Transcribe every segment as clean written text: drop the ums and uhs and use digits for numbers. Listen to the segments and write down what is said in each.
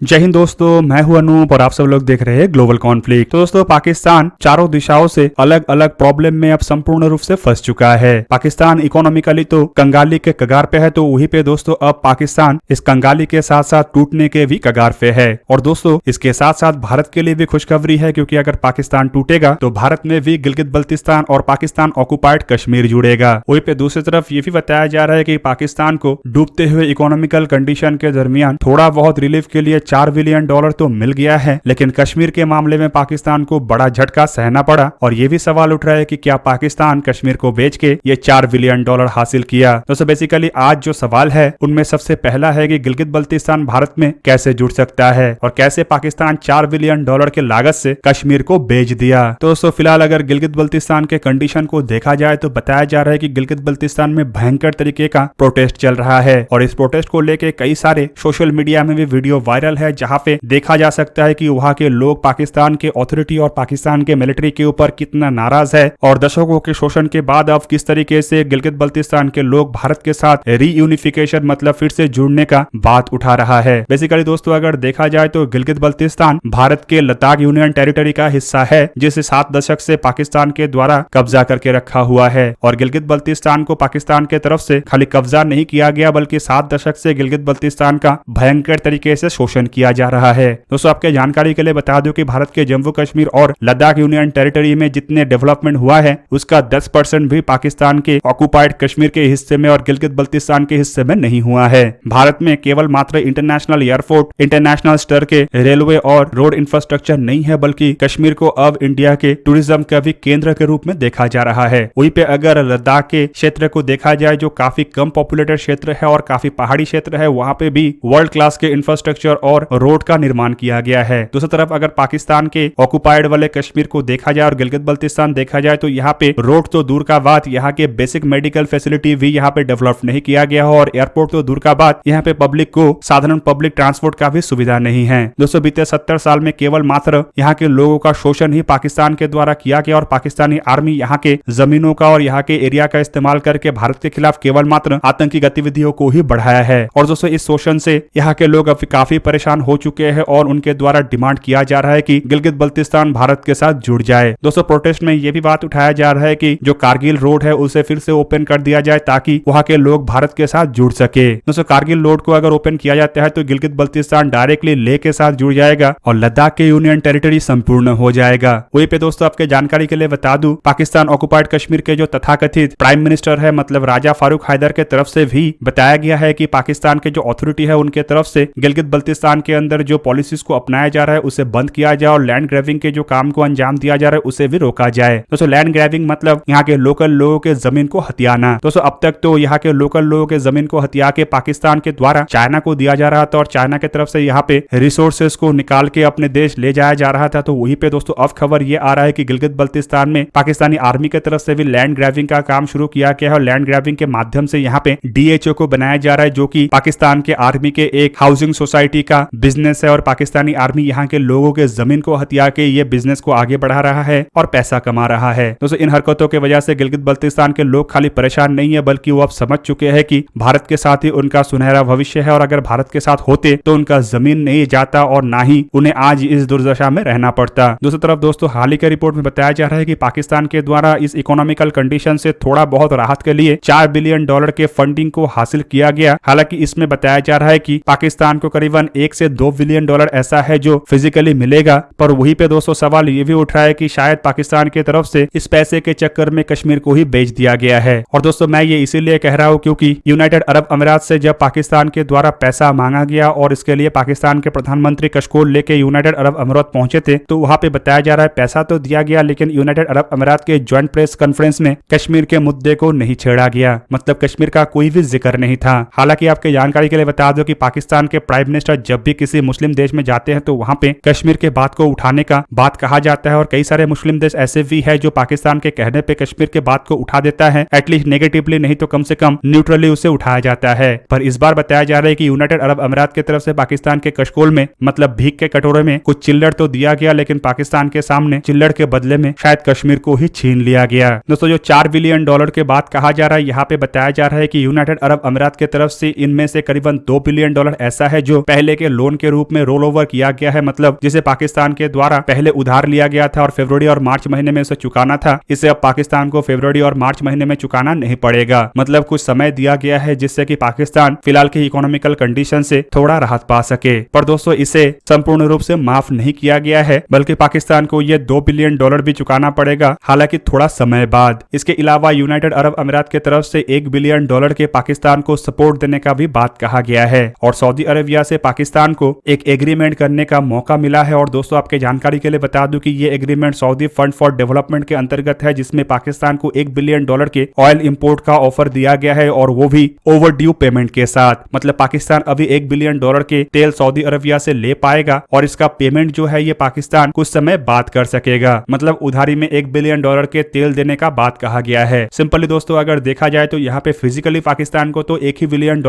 जय हिंद दोस्तों, मैं हूं अनूप और आप सब लोग देख रहे हैं ग्लोबल कॉन्फ्लिक्ट। तो दोस्तों, पाकिस्तान चारों दिशाओं से अलग अलग प्रॉब्लम में अब संपूर्ण रूप से फंस चुका है। पाकिस्तान इकोनॉमिकली तो कंगाली के कगार पे है, तो वहीं पे दोस्तों अब पाकिस्तान इस कंगाली के साथ साथ टूटने के भी कगार पे है। और दोस्तों, इसके साथ साथ भारत के लिए भी खुशखबरी है, क्योंकि अगर पाकिस्तान टूटेगा तो भारत में भी गिलगित बल्तिस्तान और पाकिस्तान ऑक्युपाइड कश्मीर जुड़ेगा। वहीं पे दूसरी तरफ ये भी बताया जा रहा है कि पाकिस्तान को डूबते हुए इकोनॉमिकल कंडीशन के दरमियान थोड़ा बहुत रिलीफ के लिए $4 बिलियन तो मिल गया है, लेकिन कश्मीर के मामले में पाकिस्तान को बड़ा झटका सहना पड़ा। और ये भी सवाल उठ रहा है कि क्या पाकिस्तान कश्मीर को बेच के ये $4 बिलियन हासिल किया। दोस्तों, बेसिकली आज जो सवाल है उनमें सबसे पहला है कि गिलगित बल्तिस्तान भारत में कैसे जुड़ सकता है और कैसे पाकिस्तान $4 बिलियन के लागत से कश्मीर को बेच दिया। तो दोस्तों, फिलहाल अगर गिलगित बल्तिस्तान के कंडीशन को देखा जाए तो बताया जा रहा है कि गिलगित बल्तिस्तान में भयंकर तरीके का प्रोटेस्ट चल रहा है और इस प्रोटेस्ट को लेके कई सारे सोशल मीडिया में भी वीडियो वायरल है, जहां पे देखा जा सकता है कि वहां के लोग पाकिस्तान के अथॉरिटी और पाकिस्तान के मिलिट्री के ऊपर कितना नाराज है और दशकों के शोषण के बाद अब किस तरीके से गिलगित बल्तिस्तान के लोग भारत के साथ रीयूनिफिकेशन मतलब फिर से जुड़ने का बात उठा रहा है। बेसिकली दोस्तों, अगर देखा जाए तो गिलगित बल्तिस्तान भारत के लद्दाख यूनियन टेरिटरी का हिस्सा है, जिसे 7 दशक से पाकिस्तान के द्वारा कब्जा करके रखा हुआ है। और गिलगित बल्तिस्तान को पाकिस्तान के तरफ से खाली कब्जा नहीं किया गया, बल्कि 7 दशक से गिलगित बल्तिस्तान का भयंकर तरीके से शोषण किया जा रहा है। दोस्तों, आपके जानकारी के लिए बता दूं कि भारत के जम्मू कश्मीर और लद्दाख यूनियन टेरिटरी में जितने डेवलपमेंट हुआ है उसका 10% भी पाकिस्तान के ऑक्युपाइड कश्मीर के हिस्से में और गिलगित बल्तिस्तान के हिस्से में नहीं हुआ है। भारत में केवल मात्र इंटरनेशनल एयरपोर्ट, इंटरनेशनल स्तर के रेलवे और रोड इंफ्रास्ट्रक्चर नहीं है, बल्कि कश्मीर को अब इंडिया के टूरिज्म का भी केंद्र के रूप में देखा जा रहा है। वहीं पे अगर लद्दाख के क्षेत्र को देखा जाए, जो काफी कम पॉपुलेटेड क्षेत्र है और काफी पहाड़ी क्षेत्र है, वहां पे भी वर्ल्ड क्लास के इंफ्रास्ट्रक्चर और रोड का निर्माण किया गया है। दूसरी तरफ अगर पाकिस्तान के ऑक्युपाइड वाले कश्मीर को देखा जाए और गिलगित बल्तिस्तान देखा जाए, तो यहाँ पे रोड तो दूर का बात, यहाँ के बेसिक मेडिकल फैसिलिटी भी यहाँ पे डेवलप नहीं किया गया हो और एयरपोर्ट तो दूर का बात, यहाँ पे पब्लिक को साधारण पब्लिक ट्रांसपोर्ट का भी सुविधा नहीं है। दोस्तों, बीते 70 साल में केवल मात्र यहाँ के लोगों का शोषण ही पाकिस्तान के द्वारा किया गया और पाकिस्तानी आर्मी यहाँ के जमीनों का और यहाँ के एरिया का इस्तेमाल करके भारत के खिलाफ केवल मात्र आतंकी गतिविधियों को ही बढ़ाया है। और दोस्तों, इस शोषण से यहाँ के लोग अब काफी परेशान हो चुके हैं और उनके द्वारा डिमांड किया जा रहा है कि गिलगित बल्तिस्तान भारत के साथ जुड़ जाए। दोस्तों, प्रोटेस्ट में यह भी बात उठाया जा रहा है कि जो कारगिल रोड है उसे फिर से ओपन कर दिया जाए ताकि वहां के लोग भारत के साथ जुड़ सके। दोस्तों, कारगिल रोड को अगर ओपन किया जाता है तो गिलगित बल्तिस्तान डायरेक्टली लेह के साथ जुड़ जाएगा और लद्दाख के यूनियन टेरिटरी संपूर्ण हो जाएगा। वहीं पे दोस्तों, आपके जानकारी के लिए बता दूं, पाकिस्तान ऑक्युपाइड कश्मीर के जो तथाकथित प्राइम मिनिस्टर है मतलब राजा फारूक हैदर के तरफ से भी बताया गया है कि पाकिस्तान के जो अथॉरिटी है उनके तरफ से गिलगित बल्तिस्तान के अंदर जो पॉलिसीज को अपनाया जा रहा है उसे बंद किया जाए और लैंड ग्रैबिंग के जो काम को अंजाम दिया जा रहा है उसे भी रोका जाए। दोस्तों, लैंड ग्रैबिंग मतलब यहाँ के लोकल लोगों के जमीन को हथियाना। दोस्तों, अब तक तो यहाँ के लोकल लोगों के जमीन को हथिया के पाकिस्तान के द्वारा चाइना को दिया जा रहा था और चाइना की तरफ से यहाँ पे रिसोर्सेज को निकाल के अपने देश ले जाया जा रहा था। तो वहीं पे दोस्तों अब खबर ये आ रहा है कि गिलगित बल्तिस्तान में पाकिस्तानी आर्मी की तरफ से भी लैंड ग्रैबिंग का काम शुरू किया गया है और लैंड ग्रैबिंग के माध्यम से यहाँ पे DHO को बनाया जा रहा है, जो कि पाकिस्तान के आर्मी के एक हाउसिंग सोसाइटी का बिजनेस है और पाकिस्तानी आर्मी यहाँ के लोगों के जमीन को हथिया के ये बिजनेस को आगे बढ़ा रहा है और पैसा कमा रहा है। दोस्तों, इन हरकतों की वजह से गिलगित बल्तिस्तान के लोग खाली परेशान नहीं है, बल्कि वो अब समझ चुके हैं कि भारत के साथ ही उनका सुनहरा भविष्य है और अगर भारत के साथ होते तो उनका जमीन नहीं जाता और ना ही उन्हें आज इस दुर्दशा में रहना पड़ता। दूसरी तरफ दोस्तों, हाल ही के रिपोर्ट में बताया जा रहा है कि पाकिस्तान के द्वारा इस इकोनॉमिकल कंडीशन से थोड़ा बहुत राहत के लिए $4 बिलियन के फंडिंग को हासिल किया गया। हालांकि इसमें बताया जा रहा है कि पाकिस्तान को करीबन $1 से $2 बिलियन ऐसा है जो फिजिकली मिलेगा। पर वहीं पे दोस्तों सवाल ये भी उठ रहा है कि शायद पाकिस्तान की तरफ से इस पैसे के चक्कर में कश्मीर को ही बेच दिया गया है। और दोस्तों, मैं ये इसीलिए कह रहा हूँ क्योंकि यूनाइटेड अरब अमीरात से जब पाकिस्तान के द्वारा पैसा मांगा गया और इसके लिए पाकिस्तान के प्रधानमंत्री कशकोल लेके यूनाइटेड अरब अमीरात पहुंचे थे, तो वहां पे बताया जा रहा है पैसा तो दिया गया, लेकिन यूनाइटेड अरब अमीरात के ज्वाइंट प्रेस कॉन्फ्रेंस में कश्मीर के मुद्दे को नहीं छेड़ा गया, मतलब कश्मीर का कोई भी जिक्र नहीं था। हालांकि आपके जानकारी के लिए बता दो कि पाकिस्तान के प्राइम मिनिस्टर जब भी किसी मुस्लिम देश में जाते हैं तो वहां पे कश्मीर के बात को उठाने का बात कहा जाता है और कई सारे मुस्लिम देश ऐसे भी है जो पाकिस्तान के कहने पे कश्मीर के बात को उठा देता है, एटलीस्ट नेगेटिवली नहीं तो कम से कम न्यूट्रली उसे उठाया जाता है। पर इस बार बताया जा रहा है कि यूनाइटेड अरब अमीरात की तरफ से पाकिस्तान के कशकोल में मतलब भीख के कटोरे में कुछ चिल्लड़ तो दिया गया, लेकिन पाकिस्तान के सामने चिल्लड़ के बदले में शायद कश्मीर को ही छीन लिया गया। दोस्तों, जो $4 बिलियन के बात कहा जा रहा है, यहाँ पे बताया जा रहा है कि यूनाइटेड अरब अमीरात की तरफ से इनमें से करीबन $2 बिलियन ऐसा है जो पहले के के लोन के रूप में रोल ओवर किया गया है, मतलब जिसे पाकिस्तान के द्वारा पहले उधार लिया गया था और फरवरी और मार्च महीने में उसे चुकाना था, इसे अब पाकिस्तान को फरवरी और मार्च महीने में चुकाना नहीं पड़ेगा। मतलब कुछ समय दिया गया है जिससे कि पाकिस्तान फिलहाल की इकोनॉमिकल कंडीशन से थोड़ा राहत पा सके। पर दोस्तों इसे संपूर्ण रूप से माफ नहीं किया गया है, बल्कि पाकिस्तान को ये $2 बिलियन भी चुकाना पड़ेगा, हालांकि थोड़ा समय बाद। इसके अलावा यूनाइटेड अरब अमीरात की तरफ से $1 बिलियन के पाकिस्तान को सपोर्ट देने का भी बात कहा गया है और सऊदी अरेबिया से पाकिस्तान को एक एग्रीमेंट करने का मौका मिला है। और दोस्तों आपके जानकारी के लिए बता दूं कि ये agreement Saudi fund for development के अंतर्गत है, जिसमें पाकिस्तान को $1 बिलियन के ऑयल इंपोर्ट का ऑफर दिया गया है और वो भी ओवर ड्यू पेमेंट के साथ। मतलब पाकिस्तान अभी $1 बिलियन के तेल सऊदी अरेबिया से ले पाएगा और इसका पेमेंट जो है ये पाकिस्तान कुछ समय बाद कर सकेगा। मतलब उधारी में $1 बिलियन के तेल देने का बात कहा गया है। सिंपली दोस्तों अगर देखा जाए तो यहाँ पे फिजिकली पाकिस्तान को तो $1 ही बिलियन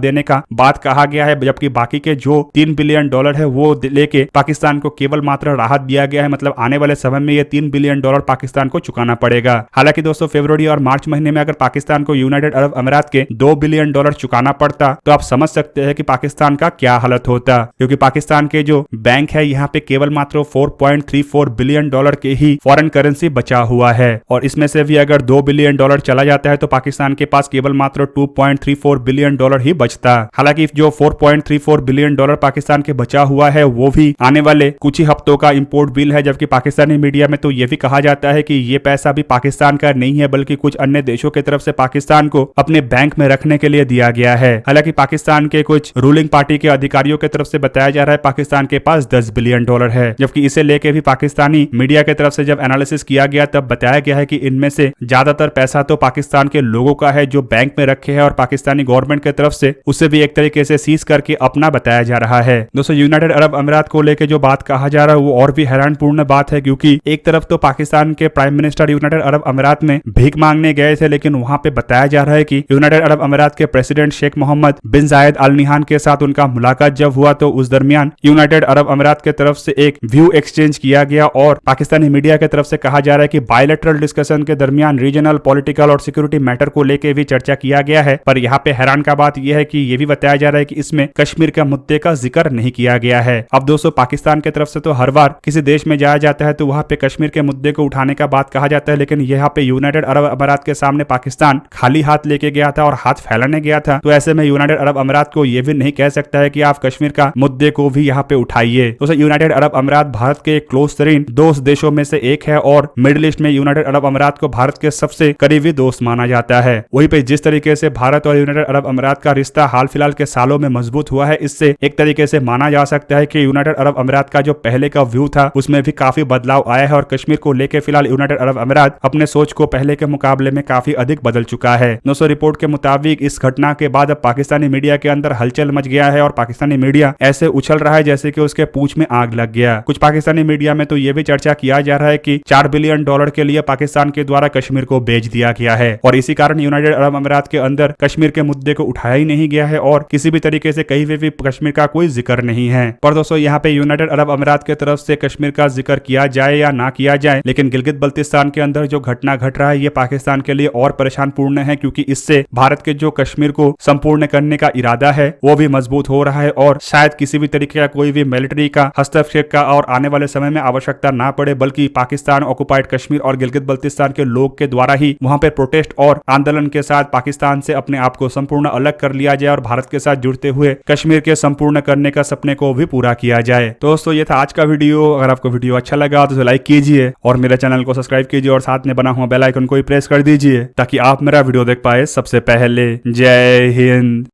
देने का बात कहा गया है, जबकि बाकी के जो $3 बिलियन है वो लेके पाकिस्तान को केवल मात्र राहत दिया गया है। मतलब आने वाले समय में ये $3 बिलियन पाकिस्तान को चुकाना पड़ेगा। हालांकि दोस्तों फरवरी और मार्च महीने में अगर पाकिस्तान को यूनाइटेड अरब अमीरात के $2 बिलियन चुकाना पड़ता तो आप समझ सकते हैं कि पाकिस्तान का क्या हालत होता, क्योंकि पाकिस्तान के जो बैंक है यहाँ पे केवल मात्र $4.34 बिलियन के ही फॉरेन करेंसी बचा हुआ है और इसमें से भी अगर $2 बिलियन चला जाता है तो पाकिस्तान के पास केवल मात्र $2.34 बिलियन ही बचता। हालांकि जो $4.34 बिलियन पाकिस्तान के बचा हुआ है वो भी आने वाले कुछ ही हफ्तों का इंपोर्ट बिल है, जबकि पाकिस्तानी मीडिया में तो ये भी कहा जाता है कि ये पैसा भी पाकिस्तान का नहीं है बल्कि कुछ अन्य देशों की तरफ से पाकिस्तान को अपने बैंक में रखने के लिए दिया गया है। हालांकि पाकिस्तान के कुछ रूलिंग पार्टी के अधिकारियों की तरफ से बताया जा रहा है पाकिस्तान के पास $10 बिलियन है, जबकि इसे लेके भी पाकिस्तानी मीडिया की तरफ से जब एनालिसिस किया गया तब बताया गया है कि इनमें से ज्यादातर पैसा तो पाकिस्तान के लोगों का है जो बैंक में रखे हैं और पाकिस्तानी गवर्नमेंट की तरफ से उसे भी एक तरीके से सीज करके अपना बताया जा रहा है। दोस्तों यूनाइटेड अरब अमीरात को लेकर जो बात कहा जा रहा है वो और भी हैरानपूर्ण बात है, क्योंकि एक तरफ तो पाकिस्तान के प्राइम मिनिस्टर यूनाइटेड अरब अमीरात में भीख मांगने गए थे, लेकिन वहां पे बताया जा रहा है कि यूनाइटेड अरब अमीरात के प्रेसिडेंट शेख मोहम्मद बिन जायद अल नहयान के साथ उनका मुलाकात जब हुआ तो उस दरमियान यूनाइटेड अरब अमीरात के तरफ से एक व्यू एक्सचेंज किया गया और पाकिस्तानी मीडिया की तरफ से कहा जा रहा है कि बायलैटरल डिस्कशन के दरमियान रीजनल पॉलिटिकल और सिक्योरिटी मैटर को लेकर भी चर्चा किया गया है। पर यहाँ पे हैरान का बात यह है कि ये भी बताया जा रहा है कि इसमें कश्मीर के मुद्दे का जिक्र नहीं किया गया है। अब दोस्तों पाकिस्तान की तरफ से तो हर बार किसी देश में जाया जाता है तो वहां पे कश्मीर के मुद्दे को उठाने का बात कहा जाता है, लेकिन यहाँ पे यूनाइटेड अरब अमीरात के सामने पाकिस्तान खाली हाथ लेके गया था और हाथ फैलाने गया था। तो ऐसे में यूनाइटेड अरब अमीरात को यह भी नहीं कह सकता है कि आप कश्मीर का मुद्दे को भी यहाँ पे उठाइए। तो यूनाइटेड अरब अमीरात भारत के क्लोज तरीन दोस्त देशों में से एक है और मिडिल ईस्ट में यूनाइटेड अरब अमीरात को भारत के सबसे करीबी दोस्त माना जाता है। वहीं पे जिस तरीके से भारत और यूनाइटेड अरब अमीरात का रिश्ता हाल फिलहाल के सालों में मजबूत हुआ है, इससे एक तरीके से माना जा सकता है कि यूनाइटेड अरब अमीरात का जो पहले का व्यू था उसमें भी काफी बदलाव आया है और कश्मीर को लेकर फिलहाल यूनाइटेड अरब अमीरात अपने सोच को पहले के मुकाबले में काफी अधिक बदल चुका है। दोस्तों रिपोर्ट के मुताबिक इस घटना के बाद अब पाकिस्तानी मीडिया के अंदर हलचल मच गया है और पाकिस्तानी मीडिया ऐसे उछल रहा है जैसे कि उसके पूंछ में आग लग गया। कुछ पाकिस्तानी मीडिया में तो यह भी चर्चा किया जा रहा है कि $4 बिलियन के लिए पाकिस्तान के द्वारा कश्मीर को बेच दिया गया है और इसी कारण यूनाइटेड अरब अमीरात के अंदर कश्मीर के मुद्दे को उठाया ही नहीं गया है और किसी भी तरीके से कहीं भी कश्मीर का कोई जिक्र नहीं है। पर दोस्तों यहाँ पे यूनाइटेड अरब अमीरात की तरफ से कश्मीर का जिक्र किया जाए या ना किया जाए, लेकिन गिलगित बल्तिस्तान के अंदर जो घटना घट रहा है ये पाकिस्तान के लिए और परेशान पूर्ण है, क्योंकि इससे भारत के जो कश्मीर को संपूर्ण करने का इरादा है वो भी मजबूत हो रहा है और शायद किसी भी तरीके का कोई भी मिलिट्री का हस्तक्षेप का और आने वाले समय में आवश्यकता ना पड़े, बल्कि पाकिस्तान ऑक्युपाइड कश्मीर और गिलगित बल्तिस्तान के लोग के द्वारा ही वहां पे प्रोटेस्ट और आंदोलन के साथ पाकिस्तान से अपने आप को संपूर्ण अलग कर लिया जाए और भारत के साथ जुड़ते हुए कश्मीर के संपूर्ण करने का सपने को भी पूरा किया जाए। तो दोस्तों ये था आज का वीडियो। अगर आपको वीडियो अच्छा लगा तो लाइक कीजिए और मेरे चैनल को सब्सक्राइब कीजिए और साथ में बना हुआ बेल आइकन को भी प्रेस कर दीजिए ताकि आप मेरा वीडियो देख पाए सबसे पहले। जय हिंद।